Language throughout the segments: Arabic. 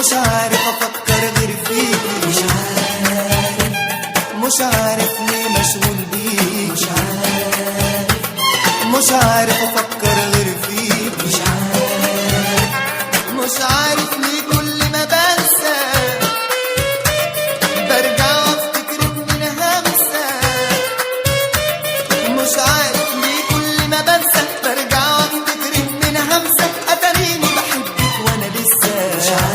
مش عارف افكر غير فيكي، مش عارف مش عارف ليه مشغول بيكي، مش عارف مش عارف افكر غير فيكي، مش عارف مش عارف ليه كل ما بنسى برجع وافتكرك من همسة، مش عارف ليه كل ما بنسى برجع وافتكرك من همسة، اتاريني بحبك وانا لسه مش عارف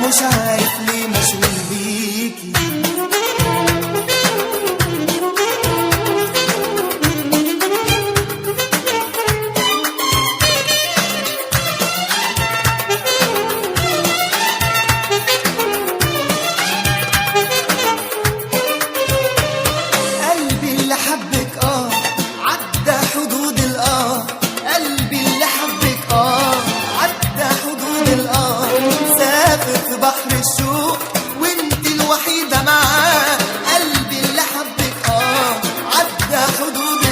مش عارف ليه مشغول بيكي. قلبي اللي حبك عدى حدود قلبي اللي حبك عدى حدود سافر في بحر الشوق وانت الوحيدة معاه، قلبي اللي حبك عدى حدود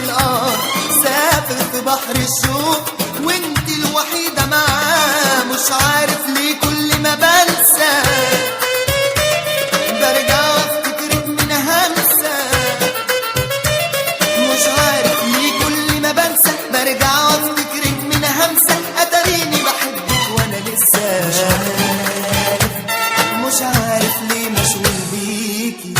سافر في بحر الشوق وانت الوحيدة معاه، مش عارف